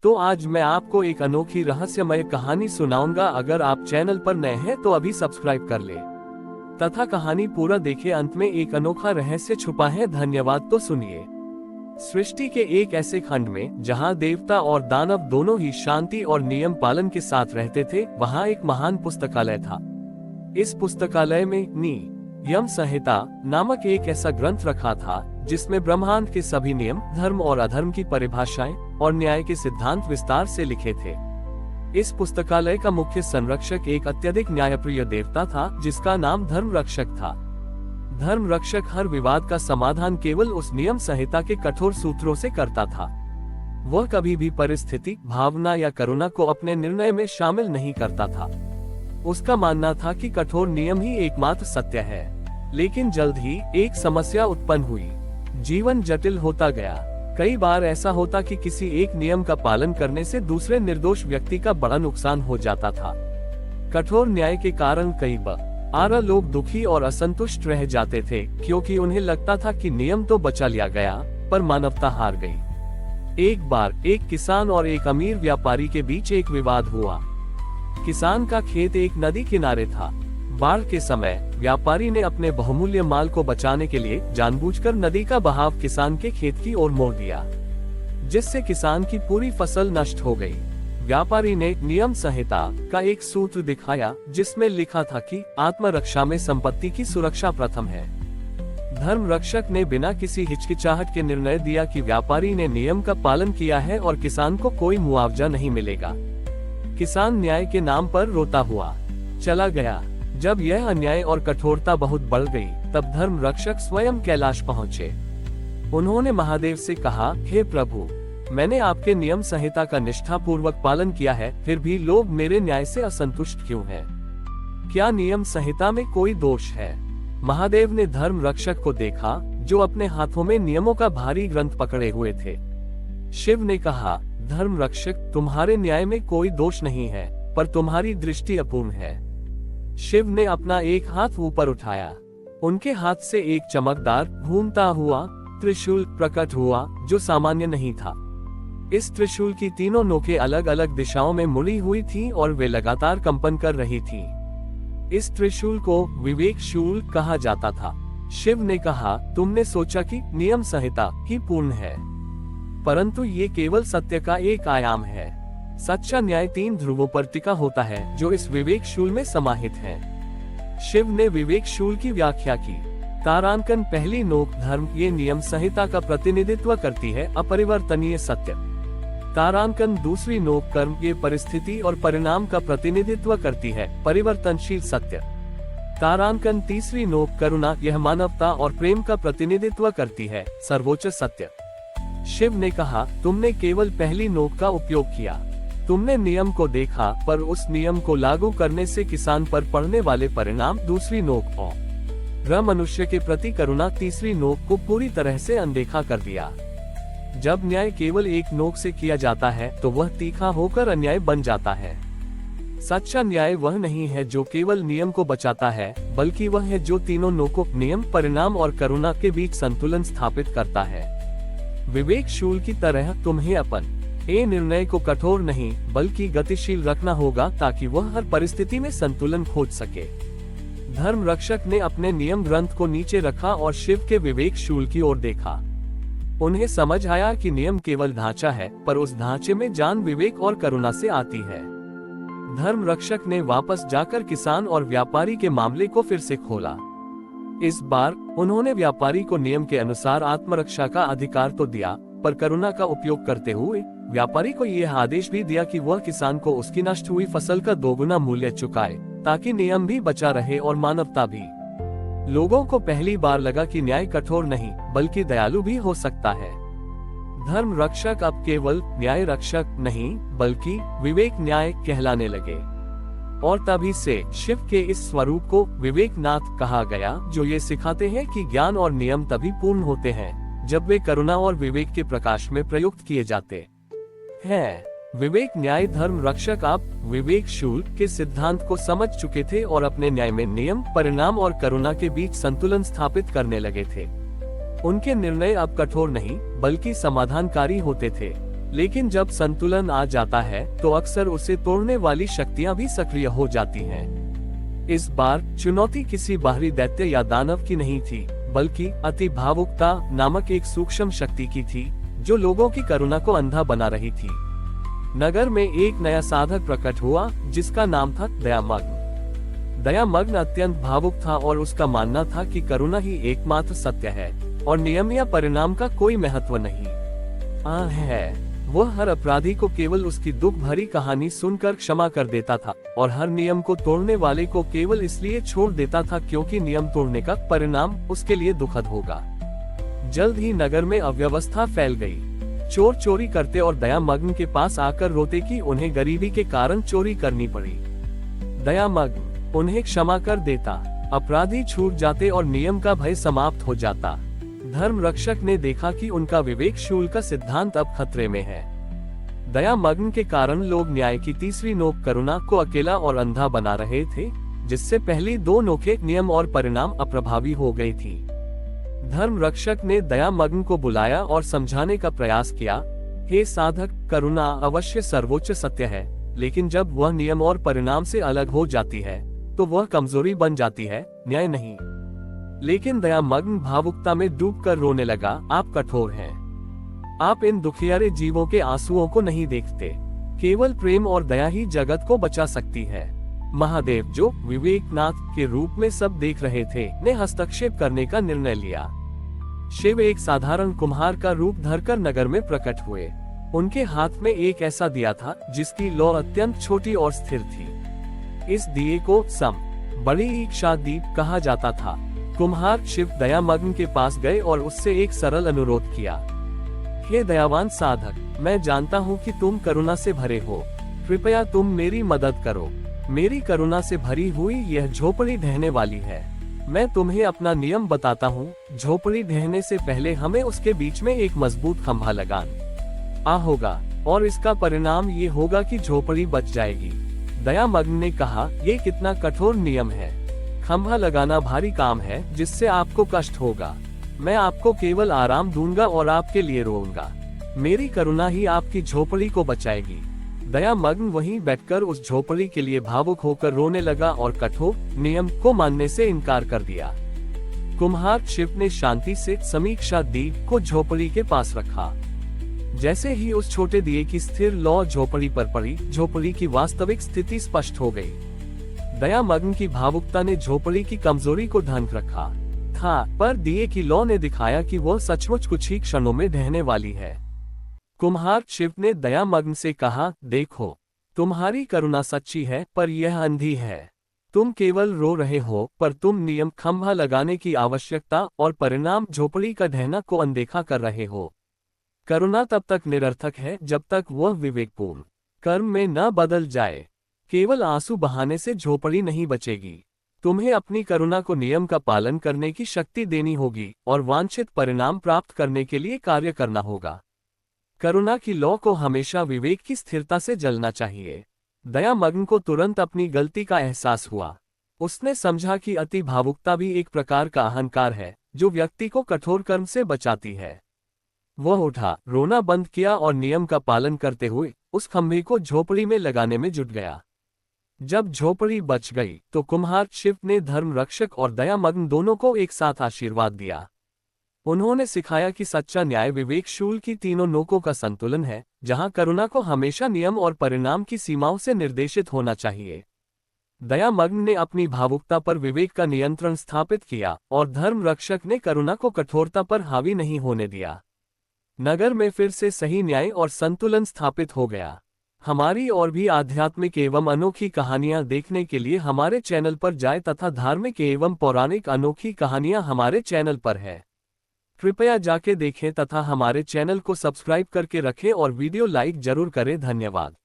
तो आज मैं आपको एक अनोखी रहस्यमय कहानी सुनाऊंगा। अगर आप चैनल पर नए हैं तो अभी सब्सक्राइब कर ले तथा कहानी पूरा देखें। अंत में एक अनोखा रहस्य छुपा है। धन्यवाद। तो सुनिए। सृष्टि के एक ऐसे खंड में जहां देवता और दानव दोनों ही शांति और नियम पालन के साथ रहते थे, वहां एक महान पुस्तकालय था। इस पुस्तकालय में नियम संहिता नामक एक ऐसा ग्रंथ रखा था जिसमें ब्रह्मांड के सभी नियम, धर्म और अधर्म की परिभाषाएं और न्याय के सिद्धांत विस्तार से लिखे थे। इस पुस्तकालय का मुख्य संरक्षक एक अत्यधिक न्यायप्रिय देवता था जिसका नाम धर्म रक्षक था। धर्म रक्षक हर विवाद का समाधान केवल उस नियम संहिता के कठोर सूत्रों से करता था। वह कभी भी परिस्थिति, भावना या करुणा को अपने निर्णय में शामिल नहीं करता था। उसका मानना था कि कठोर नियम ही एकमात्र सत्य है। लेकिन जल्द ही एक समस्या उत्पन्न हुई। जीवन जटिल होता गया। कई बार ऐसा होता कि किसी एक नियम का पालन करने से दूसरे निर्दोष व्यक्ति का बड़ा नुकसान हो जाता था। कठोर न्याय के कारण कई बार लोग दुखी और असंतुष्ट रह जाते थे, क्योंकि उन्हें लगता था कि नियम तो बचा लिया गया पर मानवता हार गई। एक बार एक किसान और एक अमीर व्यापारी के बीच एक विवाद हुआ। किसान का खेत एक नदी किनारे था। बाढ़ के समय व्यापारी ने अपने बहुमूल्य माल को बचाने के लिए जानबूझकर नदी का बहाव किसान के खेत की ओर मोड़ दिया, जिससे किसान की पूरी फसल नष्ट हो गई। व्यापारी ने नियम संहिता का एक सूत्र दिखाया जिसमें लिखा था कि आत्मरक्षा में संपत्ति की सुरक्षा प्रथम है। धर्म रक्षक ने बिना किसी हिचकिचाहट के निर्णय दिया कि व्यापारी ने नियम का पालन किया है और किसान को कोई मुआवजा नहीं मिलेगा। किसान न्याय के नाम पर रोता हुआ चला गया। जब यह अन्याय और कठोरता बहुत बढ़ गई, तब धर्म रक्षक स्वयं कैलाश पहुँचे। उन्होंने महादेव से कहा, हे प्रभु, मैंने आपके नियम संहिता का निष्ठापूर्वक पालन किया है, फिर भी लोग मेरे न्याय से असंतुष्ट क्यों हैं? क्या नियम संहिता में कोई दोष है? महादेव ने धर्म रक्षक को देखा, जो अपने हाथों में नियमों का भारी ग्रंथ पकड़े हुए थे। शिव ने कहा, धर्म रक्षक, तुम्हारे न्याय में कोई दोष नहीं है, पर तुम्हारी दृष्टि अपूर्ण है। शिव ने अपना एक हाथ ऊपर उठाया। उनके हाथ से एक चमकदार, घूमता हुआ त्रिशूल प्रकट हुआ, जो सामान्य नहीं था। इस त्रिशूल की तीनों नोकें अलग अलग दिशाओं में मुड़ी हुई थीं और वे लगातार कंपन कर रही थीं। इस त्रिशूल को विवेक शूल कहा जाता था। शिव ने कहा, तुमने सोचा कि नियम संहिता ही पूर्ण है, परंतु ये केवल सत्य का एक आयाम है। सच्चा न्याय 3 ध्रुवों पर टिका होता है, जो इस विवेक शूल में समाहित है। शिव ने विवेक शूल की व्याख्या की। तारांकन पहली नोक धर्म, ये नियम संहिता का प्रतिनिधित्व करती है, अपरिवर्तनीय सत्य। तारांकन दूसरी नोक कर्म, ये परिस्थिति और परिणाम का प्रतिनिधित्व करती है, परिवर्तनशील सत्य। तारांकन तीसरी नोक करुणा, यह मानवता और प्रेम का प्रतिनिधित्व करती है, सर्वोच्च सत्य। शिव ने कहा, तुमने केवल पहली नोक का उपयोग किया। तुमने नियम को देखा, पर उस नियम को लागू करने से किसान पर पड़ने वाले परिणाम, दूसरी नोक और मनुष्य के प्रति करुणा, तीसरी नोक को पूरी तरह से अनदेखा कर दिया। जब न्याय केवल एक नोक से किया जाता है, तो वह तीखा होकर अन्याय बन जाता है। सच्चा न्याय वह नहीं है जो केवल नियम को बचाता है, बल्कि वह है जो तीनों नोकों, नियम, परिणाम और करुणा के बीच संतुलन स्थापित करता है। विवेक शूल की तरह तुम्हें अपन निर्णय को कठोर नहीं बल्कि गतिशील रखना होगा, ताकि वह हर परिस्थिति में संतुलन खोज सके। धर्म रक्षक ने अपने नियम ग्रंथ को नीचे रखा और शिव के विवेक शूल की ओर देखा। उन्हें समझ आया कि नियम केवल ढांचा है, पर उस ढांचे में जान, विवेक और करुणा से आती है। धर्म रक्षक ने वापस जाकर किसान और व्यापारी के मामले को फिर से खोला। इस बार उन्होंने व्यापारी को नियम के अनुसार आत्मरक्षा का अधिकार तो दिया, पर करुणा का उपयोग करते हुए व्यापारी को यह आदेश भी दिया कि वह किसान को उसकी नष्ट हुई फसल का दोगुना मूल्य चुकाए, ताकि नियम भी बचा रहे और मानवता भी। लोगों को पहली बार लगा कि न्याय कठोर नहीं बल्कि दयालु भी हो सकता है। धर्म रक्षक अब केवल न्याय रक्षक नहीं बल्कि विवेक न्याय कहलाने लगे, और तभी से शिव के इस स्वरूप को विवेकनाथ कहा गया, जो ये सिखाते हैं कि ज्ञान और नियम तभी पूर्ण होते हैं जब वे करुणा और विवेक के प्रकाश में प्रयुक्त किए जाते हैं। विवेक न्याय धर्म रक्षक आप विवेक शूल के सिद्धांत को समझ चुके थे और अपने न्याय में नियम, परिणाम और करुणा के बीच संतुलन स्थापित करने लगे थे। उनके निर्णय अब कठोर नहीं बल्कि समाधानकारी होते थे। लेकिन जब संतुलन आ जाता है तो अक्सर उसे तोड़ने वाली शक्तियां भी सक्रिय हो जाती हैं। इस बार चुनौती किसी बाहरी दैत्य या दानव की नहीं थी, बल्कि अति भावुकता नामक एक सूक्ष्म शक्ति की थी, जो लोगों की करुणा को अंधा बना रही थी। नगर में एक नया साधक प्रकट हुआ, जिसका नाम था दयामग्न। दयामग्न अत्यंत भावुक था और उसका मानना था कि करुणा ही एकमात्र सत्य है और नियम या परिणाम का कोई महत्व नहीं है। वह हर अपराधी को केवल उसकी दुख भरी कहानी सुनकर क्षमा कर देता था और हर नियम को तोड़ने वाले को केवल इसलिए छोड़ देता था क्योंकि नियम तोड़ने का परिणाम उसके लिए दुखद होगा। जल्द ही नगर में अव्यवस्था फैल गई। चोर चोरी करते और दयामग्न के पास आकर रोते कि उन्हें गरीबी के कारण चोरी करनी पड़ी। दयामग्न उन्हें क्षमा कर देता, अपराधी छूट जाते और नियम का भय समाप्त हो जाता। धर्म रक्षक ने देखा कि उनका विवेक शूल का सिद्धांत अब खतरे में है। दयामग्न के कारण लोग न्याय की तीसरी नोक करुणा को अकेला और अंधा बना रहे थे, जिससे पहली दो नोकें नियम और परिणाम अप्रभावी हो गई थी। धर्म रक्षक ने दयामग्न को बुलाया और समझाने का प्रयास किया, हे साधक, करुणा अवश्य सर्वोच्च सत्य है, लेकिन जब वह नियम और परिणाम से अलग हो जाती है तो वह कमजोरी बन जाती है, न्याय नहीं। लेकिन दयामग्न भावुकता में डूबकर रोने लगा, आप कठोर हैं। आप इन दुखियारे जीवों के आंसुओं को नहीं देखते। केवल प्रेम और दया ही जगत को बचा सकती है। महादेव, जो विवेकनाथ के रूप में सब देख रहे थे, ने हस्तक्षेप करने का निर्णय लिया। शिव एक साधारण कुम्हार का रूप धरकर नगर में प्रकट हुए। उनके हाथ में एक ऐसा दिया था जिसकी लौ अत्यंत छोटी और स्थिर थी। इस दिए को बड़ी इच्छा दीप कहा जाता था। कुम्हार शिव दयामग्न के पास गए और उससे एक सरल अनुरोध किया, हे दयावान साधक, मैं जानता हूँ कि तुम करुणा से भरे हो, कृपया तुम मेरी मदद करो। मेरी करुणा से भरी हुई यह झोपड़ी ढहने वाली है। मैं तुम्हें अपना नियम बताता हूँ। झोपड़ी ढहने से पहले हमें उसके बीच में एक मजबूत खंभा लगाना होगा और इसका परिणाम ये होगा कि झोपड़ी बच जाएगी। दयामग्न ने कहा, ये कितना कठोर नियम है। खंभा लगाना भारी काम है जिससे आपको कष्ट होगा। मैं आपको केवल आराम दूंगा और आपके लिए रोऊंगा। मेरी करुणा ही आपकी झोपड़ी को बचाएगी। दयामग्न वहीं बैठकर उस झोपड़ी के लिए भावुक होकर रोने लगा और कठोर नियम को मानने से इनकार कर दिया। कुम्हार शिव ने शांति से समीक्षा दीप को झोपड़ी के पास रखा। जैसे ही उस छोटे दिए की स्थिर लौ झोपड़ी पर पड़ी, झोपड़ी की वास्तविक स्थिति स्पष्ट हो गई। दयामग्न की भावुकता ने झोपड़ी की कमजोरी को ढंक रखा था, पर दिए की लौ ने दिखाया कि वह सचमुच कुछ ही क्षणों में ढहने वाली है। कुम्हार शिव ने दयामग्न से कहा, देखो, तुम्हारी करुणा सच्ची है पर यह अंधी है। तुम केवल रो रहे हो, पर तुम नियम, खंभा लगाने की आवश्यकता और परिणाम झोपड़ी का ढहना को अनदेखा कर रहे हो। करुणा तब तक निरर्थक है जब तक वह विवेकपूर्ण कर्म में न बदल जाए। केवल आंसू बहाने से झोपड़ी नहीं बचेगी। तुम्हें अपनी करुणा को नियम का पालन करने की शक्ति देनी होगी और वांछित परिणाम प्राप्त करने के लिए कार्य करना होगा। करुणा की लौ को हमेशा विवेक की स्थिरता से जलना चाहिए। दयामग्न को तुरंत अपनी गलती का एहसास हुआ। उसने समझा कि अति भावुकता भी एक प्रकार का अहंकार है जो व्यक्ति को कठोर कर्म से बचाती है। वह उठा, रोना बंद किया और नियम का पालन करते हुए उस खंभे को झोपड़ी में लगाने में जुट गया। जब झोपड़ी बच गई तो कुम्हार शिव ने धर्म रक्षक और दयामग्न दोनों को एक साथ आशीर्वाद दिया। उन्होंने सिखाया कि सच्चा न्याय विवेक शूल की तीनों नोकों का संतुलन है, जहां करुणा को हमेशा नियम और परिणाम की सीमाओं से निर्देशित होना चाहिए। दयामग्न ने अपनी भावुकता पर विवेक का नियंत्रण स्थापित किया और धर्म रक्षक ने करुणा को कठोरता पर हावी नहीं होने दिया। नगर में फिर से सही न्याय और संतुलन स्थापित हो गया। हमारी और भी आध्यात्मिक एवं अनोखी कहानियां देखने के लिए हमारे चैनल पर जाएं तथा धार्मिक एवं पौराणिक अनोखी कहानियां हमारे चैनल पर है। कृपया जाके देखें तथा हमारे चैनल को सब्सक्राइब करके रखें और वीडियो लाइक जरूर करें। धन्यवाद।